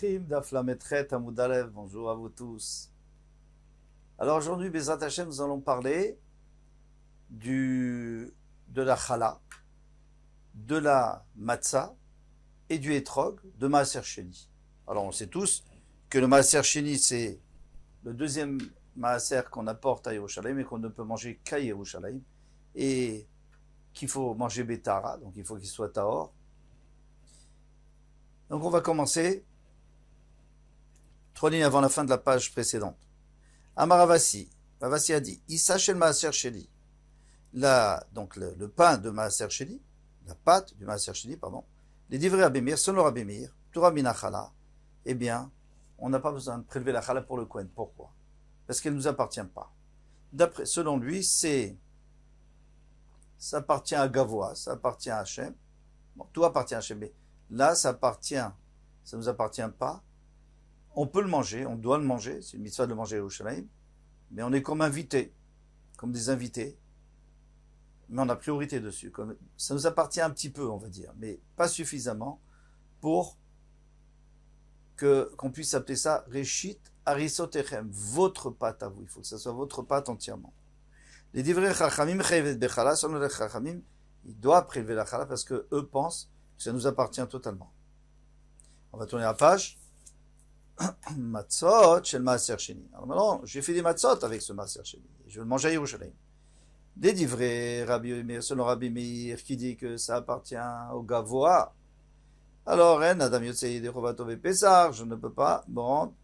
Nedarim d'Aflametret Amoudalev, bonjour à vous tous. Alors aujourd'hui, Bezrat Hashem, nous allons parler de la challah, de la matzah et du hétrog de Maaser Sheni. Alors on sait tous que le Maaser Sheni, c'est le deuxième Maaser qu'on apporte à Yerushalayim et qu'on ne peut manger qu'à Yerushalayim et qu'il faut manger Betara, donc il faut qu'il soit Tahor. Donc on va commencer 3 lignes avant la fin de la page précédente. Amaravasi, Ravasi a dit, Issa shel Maaser Sheni. Donc le pain de Maaser Sheni, la pâte du Maaser Sheni, pardon, les divrei Rabbi selon Rabbi Meir, Torah mina chala, eh bien, on n'a pas besoin de prélever la chala pour le Kohen. Pourquoi? Parce qu'elle ne nous appartient pas. Selon lui, ça appartient à Gavoa, ça appartient à Hachem. Bon, tout appartient à Hachem, mais là, ça ne nous appartient pas. On peut le manger, on doit le manger, c'est une mitzvah de le manger à Yerushalayim, mais on est comme invité, comme des invités, mais on a priorité dessus. Ça nous appartient un petit peu, on va dire, mais pas suffisamment pour qu'on puisse appeler ça Reshit Harisotechem, votre pâte à vous. Il faut que ça soit votre pâte entièrement. Les divrei Chachamim Chayevet Bechala, selon les Chachamim, ils doivent prélever la chala parce que eux pensent que ça nous appartient totalement. On va tourner la page. Matzot chez le Maaser Sheni. Alors maintenant, j'ai fait des matzot avec ce Maaser Sheni. Je vais le manger à Yerushalayim. Des divrei Rabbi Meir, selon Rabbi Meir, qui dit que ça appartient au Gavoa. Alors, Adam Yotse de Chovato ve Pessar, je ne peux pas me rendre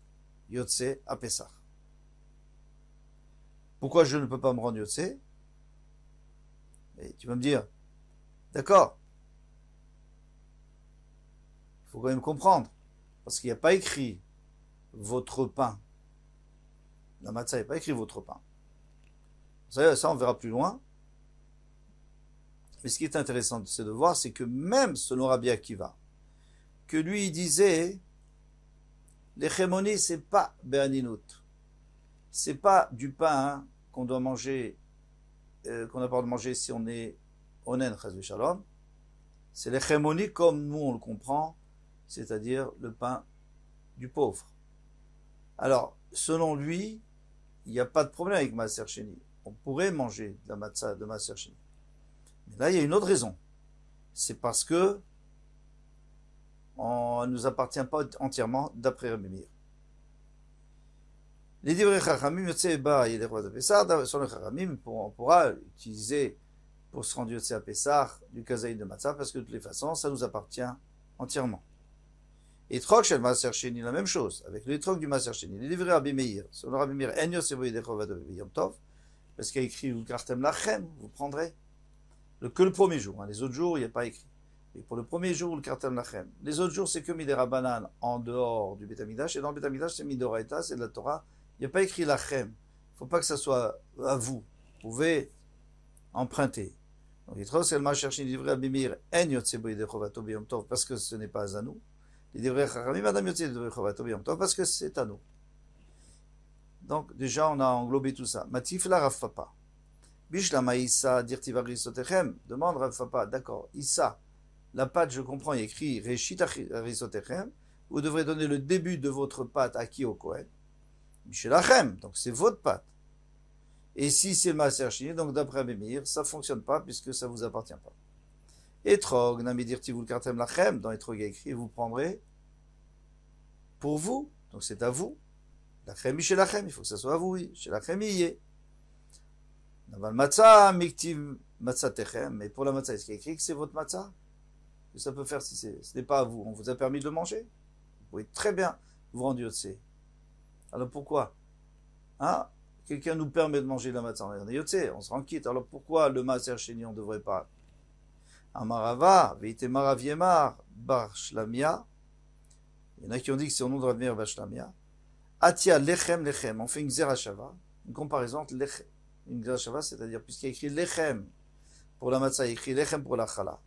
Yotse à Pessar. Pourquoi je ne peux pas me rendre Yotse? Et tu vas me dire, d'accord, il faut quand même comprendre, parce qu'il n'y a pas écrit votre pain. La matzah, il n'y a pas écrit votre pain. Ça, on verra plus loin. Mais ce qui est intéressant, c'est de voir, c'est que même selon Rabbi Akiva, que lui, il disait, les chémoni, c'est pas béaninut. C'est pas du pain qu'on doit manger, qu'on n'a pas le droit de manger si on est onen, chas shalom. C'est les chémoni comme nous on le comprend, c'est-à-dire le pain du pauvre. Alors, selon lui, il n'y a pas de problème avec Maaser Sheni. On pourrait manger de la matzah de Maaser Sheni. Mais là, il y a une autre raison. C'est parce que on ne nous appartient pas entièrement d'après Rabbi Meir. Les divrei Chachamim, Yotse ba yedei Chovat Pessar, sur le Chachamim, on pourra utiliser pour se rendre Yotse à Pessar du kazaï de matzah, parce que de toutes les façons, ça nous appartient entièrement. Et Trok shel Maaser Sheni, la même chose, avec le Trok du Maaser Sheni. Les divrei Rabbi Meir, sur le Rabbi Meir, En Yotse bo yedei Chovat Yom Tov, parce qu'il y a écrit Ukartem lachem, vous prendrez que le premier jour. Les autres jours, il n'y a pas écrit. Et pour le premier jour, le Kartem lachem. Les autres jours, c'est que Midera Banan en dehors du Beth Amikdash, et dans le Beth Amikdash, c'est Midoraita, c'est de la Torah. Il n'y a pas écrit lachem. Il ne faut pas que ça soit à vous. Vous pouvez emprunter. Donc, il trouve c'est le Maaser Sheni divrei Rabbi Meir, En Yotse bo yedei Chovato b'Yom Tov, parce que ce n'est pas à nous. Les divrei Chachamim, Adam Yotse divrei Chovato b'Yom Tov, parce que c'est à nous. Donc, déjà, on a englobé tout ça. Matif la Rav Papa. Bishlama Issa dirtiv harisotechem. Demande Rav Papa. D'accord. Issa. La pâte, je comprends, il y a écrit Reshit harisotechem. Vous devrez donner le début de votre pâte à qui? Au Kohen. Mishelachem. Donc, c'est votre pâte. Et si c'est le Maaser Sheni, donc d'après Rabbi Meir, ça ne fonctionne pas puisque ça ne vous appartient pas. Etrog, nami dirtivul kartem lachem. Dans Etrog, il y a écrit, vous prendrez pour vous. Donc, c'est à vous. Lachem, Mishelachem. Il faut que ça soit à vous, oui. Mishelachem, y est. Naval matzah, miktiv matzatechem. Mais pour la matzah, est-ce qu'il y a écrit que c'est votre matzah? Que ça peut faire si ce n'est pas à vous? On vous a permis de le manger? Vous pouvez très bien vous rendre Yotse. Alors pourquoi? Hein? Quelqu'un nous permet de manger la matzah, on est Yotse, on se rend quitte. Alors pourquoi le Maaser Sheni on ne devrait pas? Amarava, veite marav yemar, bar shlamia. Il y en a qui ont dit que c'est au nom de Rav Meir bar shlamia. Atia lechem lechem. On fait une zerachava, une comparaison entre lechem. Une grachava, c'est-à-dire, puisqu'il y a écrit lechem pour la matzah, il y a écrit lechem pour la chala.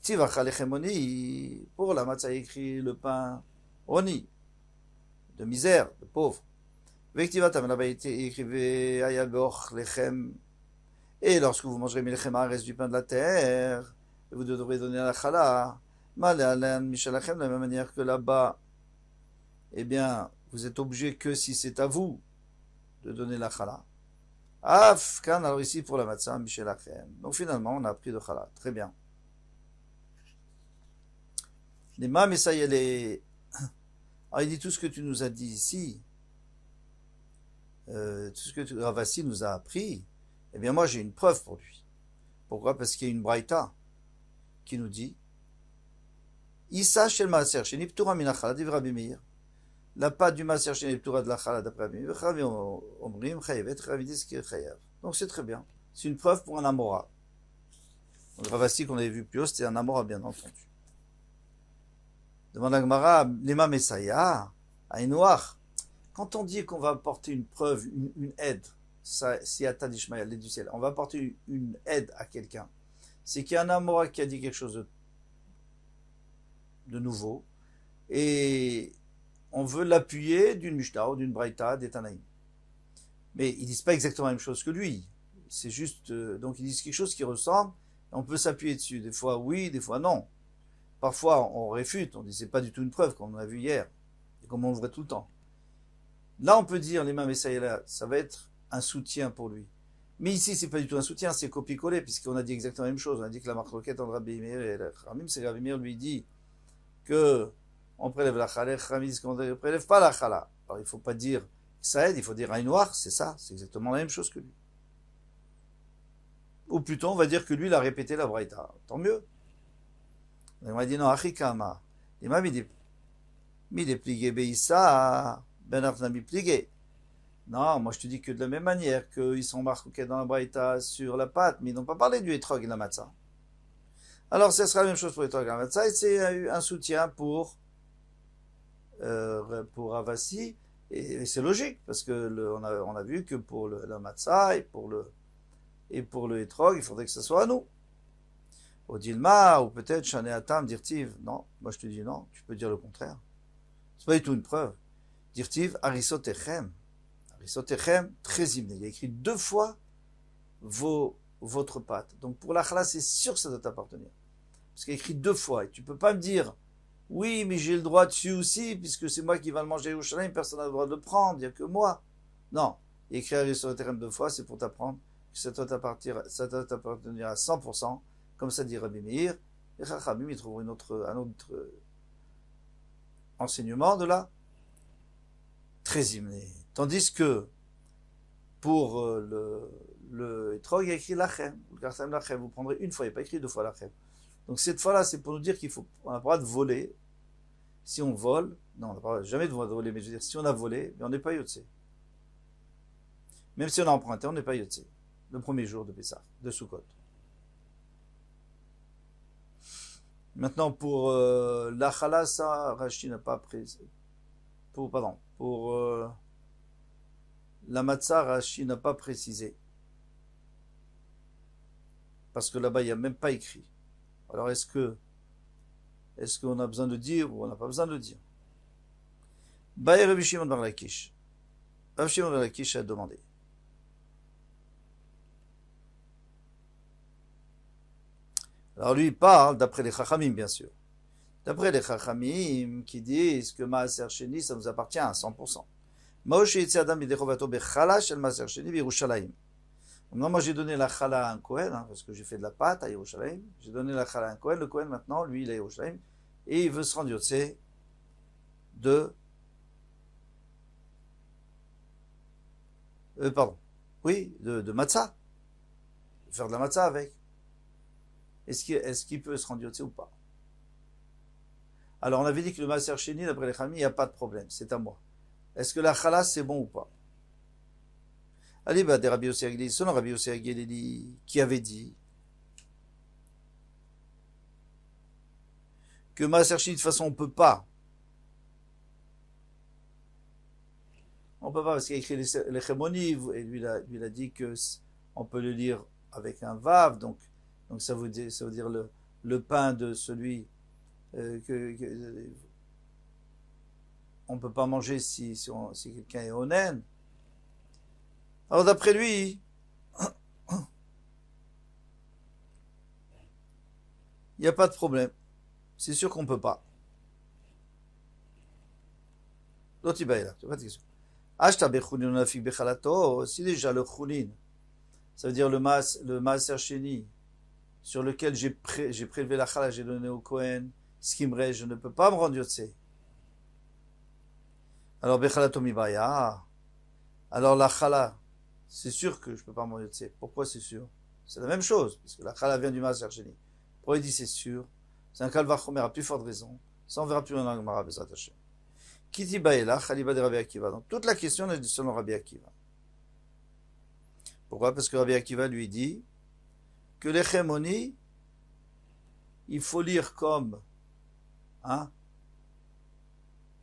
Tivacha lechem oni, pour la matzah, il y a écrit le pain oni, de misère, de pauvre. Vektivatam, là-bas, il écrivait ayagoch lechem. Et lorsque vous mangerez lechem reste du pain de la terre, vous devrez donner à la chala. Mal alan mishalachem, de la même manière que là-bas, eh bien, vous êtes obligé que si c'est à vous de donner la chala. Af, kan, alors ici pour la matzah, Michel Achem. Donc finalement, on a appris de chala. Très bien. Les mam et ça y est, les... Alors il dit tout ce que tu nous as dit ici, tout ce que Ravasi nous a appris, eh bien moi j'ai une preuve pour lui. Pourquoi? Parce qu'il y a une braïta qui nous dit Issa shel maaser sheni ptura min achala div Rabbi Meir. La pâte du maaser sheni ptura de la chala d'après Rabbi Meir. Rabbi omrim chayevet, Rabbi dit ce qui est chayev. Donc c'est très bien. C'est une preuve pour un amora. Donc Ravasi qu'on avait vu plus haut, c'était un amora bien entendu. Demande à Gemara, Lema Messaya, à Enoach. Quand on dit qu'on va apporter une preuve, une aide, si Ata d'Ishmaël, l'aide du ciel, on va apporter une aide à quelqu'un, c'est qu'il y a un Amora qui a dit quelque chose de nouveau, et on veut l'appuyer d'une Mishnah ou d'une Braïta, des Tanaïm. Mais ils disent pas exactement la même chose que lui. C'est juste, donc ils disent quelque chose qui ressemble, on peut s'appuyer dessus. Des fois oui, des fois non. Parfois on réfute, on dit c'est pas du tout une preuve, comme on a vu hier, et comme on le voit tout le temps. Là, on peut dire, l'imam Essaïla, ça va être un soutien pour lui. Mais ici, c'est pas du tout un soutien, c'est copier-coller, puisqu'on a dit exactement la même chose. On a dit que la marque-roquette entre Rabbi Meir et Ramim, c'est Rabbi Meir lui dit que on prélève la chala, Ramim dit qu'on ne prélève pas la chala. Alors, il faut pas dire ça aide, il faut dire un noir, c'est ça, c'est exactement la même chose que lui. Ou plutôt, on va dire que lui, il a répété la braïta. Tant mieux. On m'a dit non, Achikama. L'imam, il dit, mi plié beïssa. Non, moi je te dis que de la même manière qu'ils sont marqués dans la braïta sur la pâte, mais ils n'ont pas parlé du etrog et la matzah. Alors ce sera la même chose pour etrog et la matzah, et c'est un soutien pour Ravasi, et c'est logique, parce que on a vu que pour la matzah et pour le etrog, il faudrait que ce soit à nous. Au Dilma, ou peut-être Shaneatam, Dirtiv. Non, moi je te dis non, tu peux dire le contraire. C'est pas du tout une preuve. Dirtiv Arisotechem. Arisotechem, très hymné. Il y a écrit 2 fois votre pâte. Donc pour la chala, c'est sûr que ça doit t'appartenir. Parce qu'il y a écrit 2 fois. Et tu peux pas me dire, oui, mais j'ai le droit dessus aussi, puisque c'est moi qui va le manger au Yerushalayim, personne n'a le droit de le prendre, il n'y a que moi. Non. Il y a écrit Arisotechem 2 fois, c'est pour t'apprendre que ça doit t'appartenir à 100%, comme ça dit Rabbi Meir. Et Chachamim, ils trouveront un autre enseignement de là. Très hymné. Tandis que pour le etrog, il y a écrit lachem, le gartem lachem, vous prendrez une fois, il n'y a pas écrit 2 fois lachem. Donc cette fois-là, c'est pour nous dire qu'on n'a pas le droit de voler. Si on vole, non, on n'a pas jamais de voler, mais je veux dire, si on a volé, mais on n'est pas yotse. Même si on a emprunté, on n'est pas yotse. Le premier jour de Pessah, de Sukkot. Maintenant, pour la chalasa, Rashi n'a pas pris. Pour la matzah, Rashi n'a pas précisé. Parce que là-bas, il n'y a même pas écrit. Alors, est-ce qu'on a besoin de dire ou on n'a pas besoin de dire? Baï Rabbi Shimon bar Lakish. Rabbi Shimon bar Lakish a demandé. Alors, lui, il parle d'après les Chachamim, bien sûr. D'après les Chachamim, qui disent que Maaser Sheni, ça nous appartient à 100%. Moi, j'ai donné la chala à un Kohen, parce que j'ai fait de la pâte à Yerushalayim. J'ai donné la chala à un Kohen. Le Kohen, maintenant, lui, il est à Yerushalayim. Et il veut se rendre yotse de... de matzah. Faire de la matzah avec. Est-ce qu'il peut se rendre yotse ou pas? Alors, on avait dit que le Maaser Sheni, d'après les Chachamim, il n'y a pas de problème. C'est à moi. Est-ce que la chala, c'est bon ou pas? Ali bah, des Rabbi Yossi Agili, selon Rabbi Yossi Agili, qui avait dit que Maaser Sheni, de toute façon, on peut pas. On peut pas, parce qu'il a écrit les Chémoni, et lui, il a dit que on peut le lire avec un vav, donc ça veut dire le pain de celui on ne peut pas manger si quelqu'un est onen. Alors d'après lui, il n'y a pas de problème. C'est sûr qu'on ne peut pas. Lotibaïla, tu vois pas de question. Ashta bechulin nafik bechalato, si déjà le chulin, ça veut dire le maaser sheni, sur lequel j'ai prélevé la chala, j'ai donné au Kohen, ce qui me reste, je ne peux pas me rendre yotse. Alors bechalato mibaya, alors la chala, c'est sûr que je ne peux pas me rendre yotse. Pourquoi c'est sûr? C'est la même chose, parce que la chala vient du maaser sheni. Pourquoi il dit c'est sûr? C'est un kalvachomer à plus forte raison. Ça on verra plus dans la Gemara, Bezrat Hashem. Kiti Baïla, Khaliba de Rabbi Akiva. Donc toute la question est selon Rabbi Akiva. Pourquoi? Parce que Rabbi Akiva lui dit que les chémonies, il faut lire comme, hein,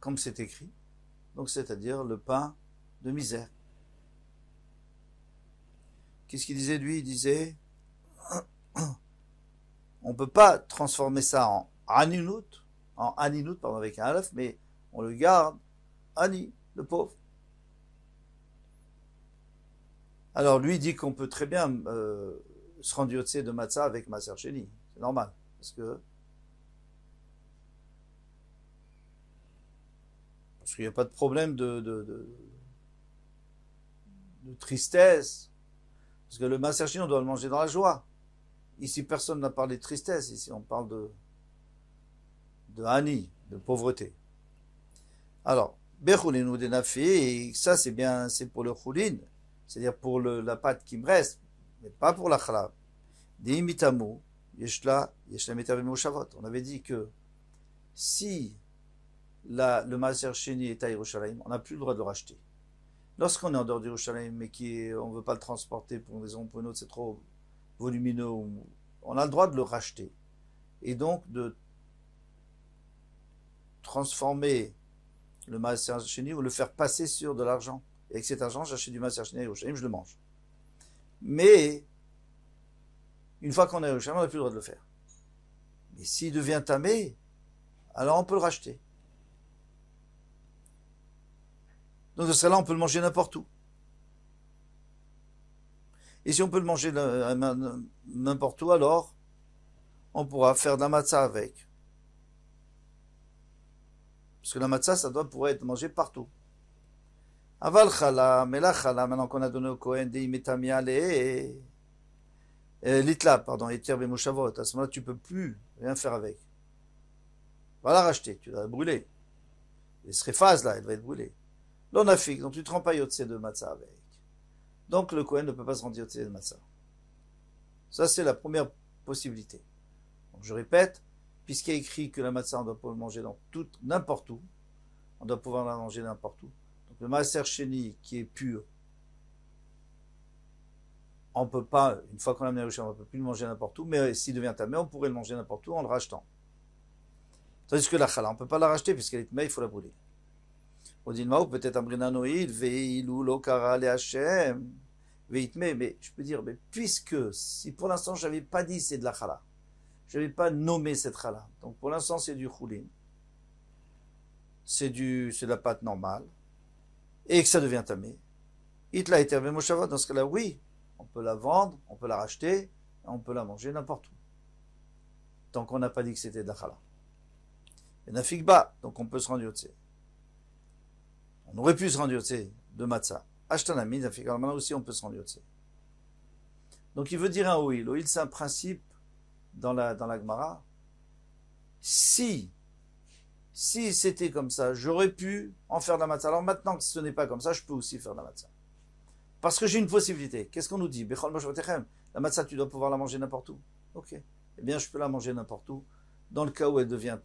comme c'est écrit. Donc c'est-à-dire le pain de misère. Qu'est-ce qu'il disait lui? Il disait, on ne peut pas transformer ça en aninout, pardon, avec un alef, mais on le garde, Ani, le pauvre. Alors lui dit qu'on peut très bien se rendre yotse de matzah avec Maaser Sheni. C'est normal, parce qu'il n'y a pas de problème de tristesse, parce que le Maaser Sheni on doit le manger dans la joie. Ici personne n'a parlé de tristesse, ici on parle de Ani, de pauvreté. Alors, Bechulin ou des nafis, ça c'est bien, c'est pour le chulin, c'est-à-dire pour la pâte qui me reste, mais pas pour la chalab. Des imitamu, yeshla metervim shavot. On avait dit que si le maaser sheni est à Yerushalayim, on n'a plus le droit de le racheter. Lorsqu'on est en dehors d'Yerushalayim, mais on ne veut pas le transporter pour une raison ou pour une autre, c'est trop volumineux, on a le droit de le racheter. Et donc de transformer le maaser sheni ou le faire passer sur de l'argent. Et avec cet argent, j'achète du maaser sheni à Yerushalayim, je le mange. Mais, une fois qu'on est à Yerushalayim, on n'a plus le droit de le faire. Mais s'il devient tamé, alors on peut le racheter. Donc de ce là on peut le manger n'importe où. Et si on peut le manger n'importe où, alors on pourra faire de la matzah avec. Parce que la matzah, ça doit pouvoir être mangé partout. Aval chala, mais la chala, maintenant qu'on a donné au Kohen, des imetamia l'itla, pardon, et terbe moshavot, à ce moment-là, tu peux plus rien faire avec. Va la racheter, tu vas la brûler. Elle serait phase là, elle va être brûlée. L'onafik, donc tu te rends pas yotse de matzah avec. Donc le Kohen ne peut pas se rendre yotse de matzah. Ça, c'est la première possibilité. Donc je répète, puisqu'il y a écrit que la matzah, on doit pouvoir le manger n'importe où, on doit pouvoir la manger n'importe où. Donc le maaser sheni qui est pur, on peut pas, une fois qu'on l'a amené au champ, on ne peut plus le manger n'importe où, mais s'il devient tamé, on pourrait le manger n'importe où en le rachetant. Tandis que la chala, on ne peut pas la racheter puisqu'elle est tamée, il faut la brûler. On dit, peut-être un brinanoïd, veilou lokara le Hashem, veitme, mais je peux dire, mais puisque, si pour l'instant je n'avais pas dit c'est de la chala, je n'avais pas nommé cette chala, donc pour l'instant c'est du choulin, c'est de la pâte normale, et que ça devient tamé, itla et terve moshavot, dans ce cas-là, oui, on peut la vendre, on peut la racheter, on peut la manger n'importe où. Tant qu'on n'a pas dit que c'était de la chala. Et nafik ba, donc on peut se rendre yotse. On aurait pu se rendre yotse de matzah. Ashtanami, nafik, alors maintenant aussi on peut se rendre yotse. Donc il veut dire un oil. Oil c'est un principe dans la Gemara. Si c'était comme ça, j'aurais pu en faire de la matzah. Alors maintenant que ce n'est pas comme ça, je peux aussi faire de la matzah. Parce que j'ai une possibilité. Qu'est-ce qu'on nous dit? La matzah, tu dois pouvoir la manger n'importe où. Ok. Eh bien, je peux la manger n'importe où. Dans le cas où elle devient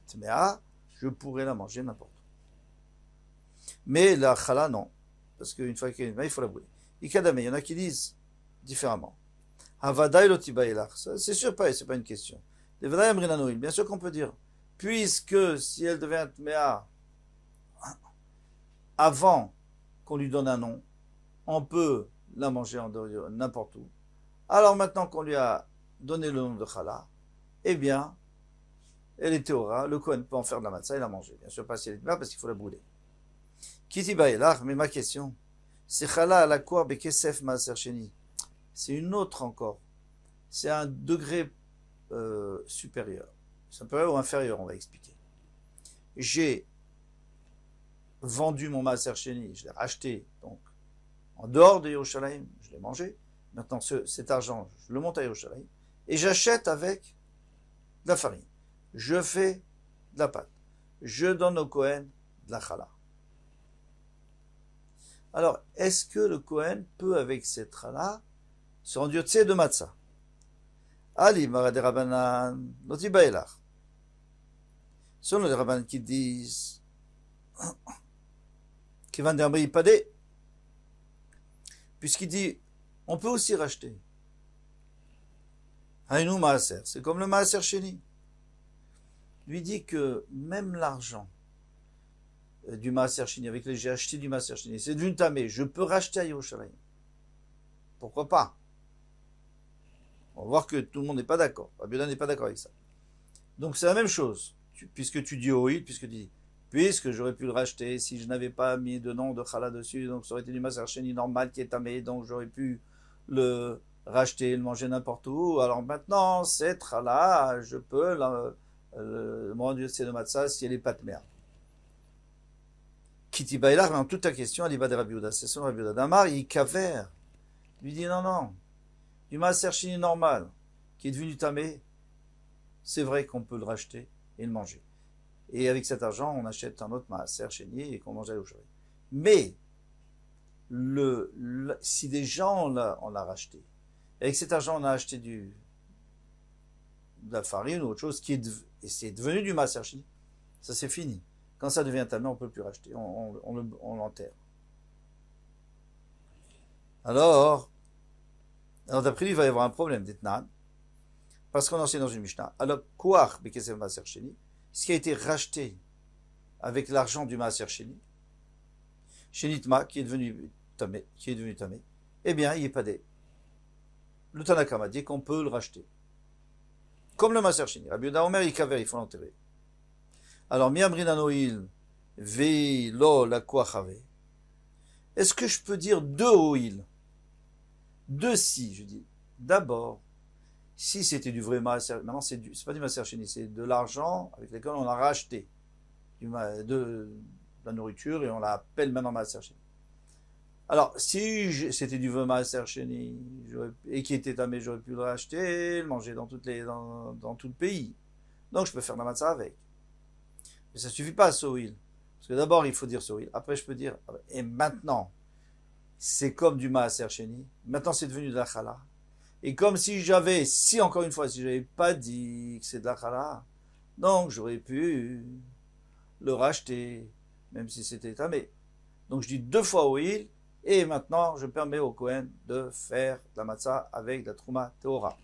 tméa, je pourrais la manger n'importe où. Mais la chala, non. Parce qu'une fois qu'elle est tméa, il faut la brûler. Ikadame, il y en a qui disent différemment. Havadaï lotibaïlach. C'est sûr pas, c'est pas une question. Bien sûr qu'on peut dire, puisque si elle devient tméa avant qu'on lui donne un nom, on peut la manger n'importe où. Alors maintenant qu'on lui a donné le nom de chala, eh bien, elle est théora, le Kohen peut en faire de la matzah et la manger. Bien sûr pas si elle est tméa parce qu'il faut la brûler. Kiti baïlach, mais ma question, c'est chala à la quoi bekesef maaser sheni. C'est une autre encore. C'est un degré supérieur. Supérieur ou inférieur, on va expliquer. J'ai vendu mon Maaser Sheni, je l'ai racheté, donc, en dehors de Yerushalayim, je l'ai mangé. Maintenant, cet argent, je le monte à Yerushalayim, et j'achète avec de la farine. Je fais de la pâte. Je donne au Kohen de la challah. Alors, est-ce que le Kohen peut, avec cette challah, se rendre yotze de matzah? Ali, Marade Rabbanan, Loti Baelach. Selon les rabbins qui disent qu'il va d'Amri Padé, puisqu'il dit on peut aussi racheter. Haïnou Maaser, c'est comme le Maaser Sheni. Lui dit que même l'argent du Maaser Sheni, avec lequel j'ai acheté du Maaser Sheni, c'est d'une tamé, je peux racheter à Yerushalayim. Pourquoi pas? On va voir que tout le monde n'est pas d'accord. Rabbi n'est pas d'accord avec ça. Donc c'est la même chose. Puisque tu dis Oïl, puisque j'aurais pu le racheter si je n'avais pas mis de nom de challah dessus, donc ça aurait été du Maaser Sheni normal qui est tamé, donc j'aurais pu le racheter, le manger n'importe où. Alors maintenant, cette challah, je peux le rendre de matzah si elle est pas de merde. Kiti Baïlar, mais en toute ta question, elle y va de Rabbi Yehuda. C'est son Rabbi Yehuda. Damar, il cavère. Lui dit non. Du Maaser Sheni normal, qui est devenu tamé, c'est vrai qu'on peut le racheter et le manger. Et avec cet argent, on achète un autre Maaser Sheni et qu'on mange à l'aujourd'hui. Mais, si des gens on l'a racheté, et avec cet argent, on a acheté de la farine ou autre chose, et c'est devenu du Maaser Sheni, ça c'est fini. Quand ça devient tamé, on ne peut plus racheter, on l'enterre. Alors d'après lui, il va y avoir un problème d'Etnan, parce qu'on enseigne dans une Mishnah. Alors, Kouach, Bekesef Maaser Sheni, ce qui a été racheté avec l'argent du Maaser Sheni, Shenitma, qui est devenu tamé, eh bien, il est pas des. Le Tanakama dit qu'on peut le racheter. Comme le Maaser Sheni. Rabbi Yehuda Omer, il cavère, il faut l'enterrer. Alors, Miamrinan Oil, Vei Lo la Kouach Ave. Est-ce que je peux dire deux Oil? Deux si, je dis. D'abord, si c'était du vrai Maaser, maintenant c'est pas du Maaser Sheni, c'est de l'argent avec lequel on a racheté de la nourriture et on l'appelle maintenant Maaser Sheni. Alors, si c'était du vrai Maaser Sheni et qui était tamé, j'aurais pu le racheter, le manger dans tout le pays. Donc je peux faire la matzah avec. Mais ça suffit pas, Sohil. Parce que d'abord il faut dire Sohil. Après je peux dire, et maintenant, c'est comme du Maaser Sheni. Maintenant c'est devenu de la challah. Et comme si encore une fois, si j'avais pas dit que c'est de la challah, donc j'aurais pu le racheter, même si c'était tamé. Donc je dis deux fois Oil, et maintenant je permets au Kohen de faire la matzah avec la Trouma Tehora.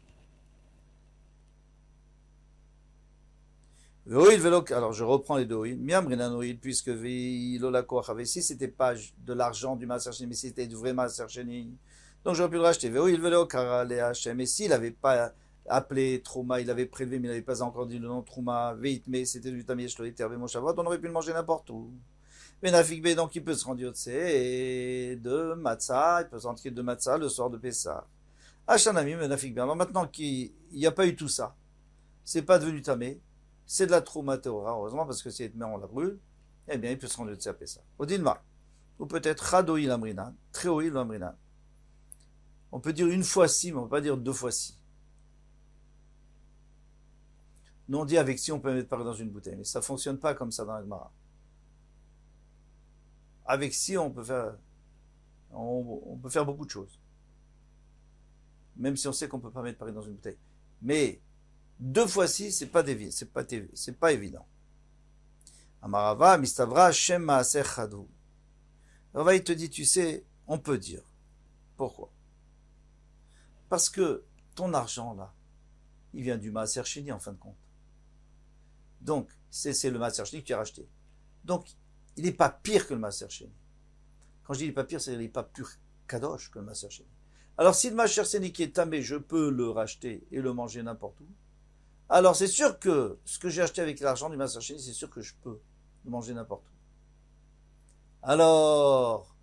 Alors je reprends les deux Oil. Miamrinan Oil, puisque Lola Koach, si c'était pas de l'argent du Maaser Sheni, mais c'était du vrai Maaser Sheni, donc j'aurais pu le racheter. Et s'il n'avait pas appelé Trouma, il avait prélevé, mais il n'avait pas encore dit le nom Trouma, mais c'était du Tamiesh Loïter, Moshavot, on aurait pu le manger n'importe où. Mais Nafikbe, donc il peut se rendre de Matzah, il peut se rendre de Matzah le soir de Pessah. Hachanami, mais Nafikbe. Alors maintenant qu'il n'y a pas eu tout ça, c'est pas devenu Tamé, c'est de la Trouma Tehora, heureusement, parce que si elle on la brûle, eh bien il peut se rendre à Pessah. Odinma. Ou peut-être Chadoïl Amrinan, Tréoïl Amrinan. On peut dire une fois si, mais on ne peut pas dire deux fois si. Nous on dit avec si on peut mettre par dans une bouteille, mais ça ne fonctionne pas comme ça dans la Gemara. Avec si on peut faire beaucoup de choses. Même si on sait qu'on ne peut pas mettre Paris dans une bouteille. Mais deux fois si, c'est pas évident. Amarava, Mistavra, Shem Maaser Chadou. Rava, il te dit, tu sais, on peut dire. Pourquoi? Parce que ton argent, là, il vient du Maaser Sheni, en fin de compte. Donc, c'est le Maaser Sheni que tu as racheté. Donc, il n'est pas pire que le Maaser Sheni. Quand je dis il n'est pas pire, c'est-à-dire qu'il n'est pas plus kadosh que le Maaser Sheni. Alors, si le Maaser Sheni qui est tamé, je peux le racheter et le manger n'importe où, alors c'est sûr que ce que j'ai acheté avec l'argent du Maaser Sheni, c'est sûr que je peux le manger n'importe où. Alors,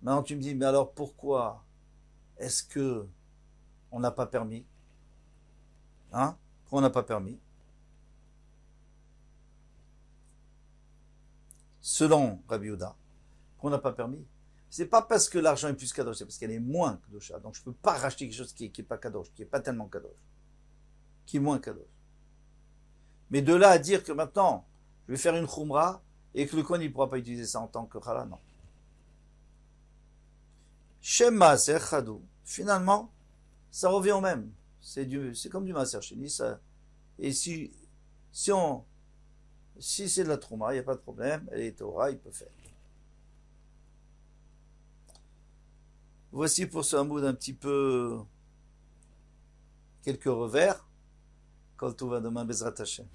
maintenant tu me dis, mais alors pourquoi est-ce que on n'a pas permis? Hein? Pourquoi on n'a pas permis? selon Rabbi Yehuda, qu'on n'a pas permis, c'est pas parce que l'argent est plus kadosh, c'est parce qu'elle est moins kadosha. Donc je peux pas racheter quelque chose qui est pas kadosh, qui est pas tellement kadosh, qui est moins kadosh. Mais de là à dire que maintenant, je vais faire une khumra et que le Kohen ne pourra pas utiliser ça en tant que chala, non. Shem Maaser Chadou. Finalement, ça revient au même. C'est comme du Maaser Sheni. Et si c'est de la Trouma, il n'y a pas de problème. Elle est Torah, il peut faire. Voici pour ce hamoud un petit peu quelques revers. Kol Tov demain Bezrat Hashem.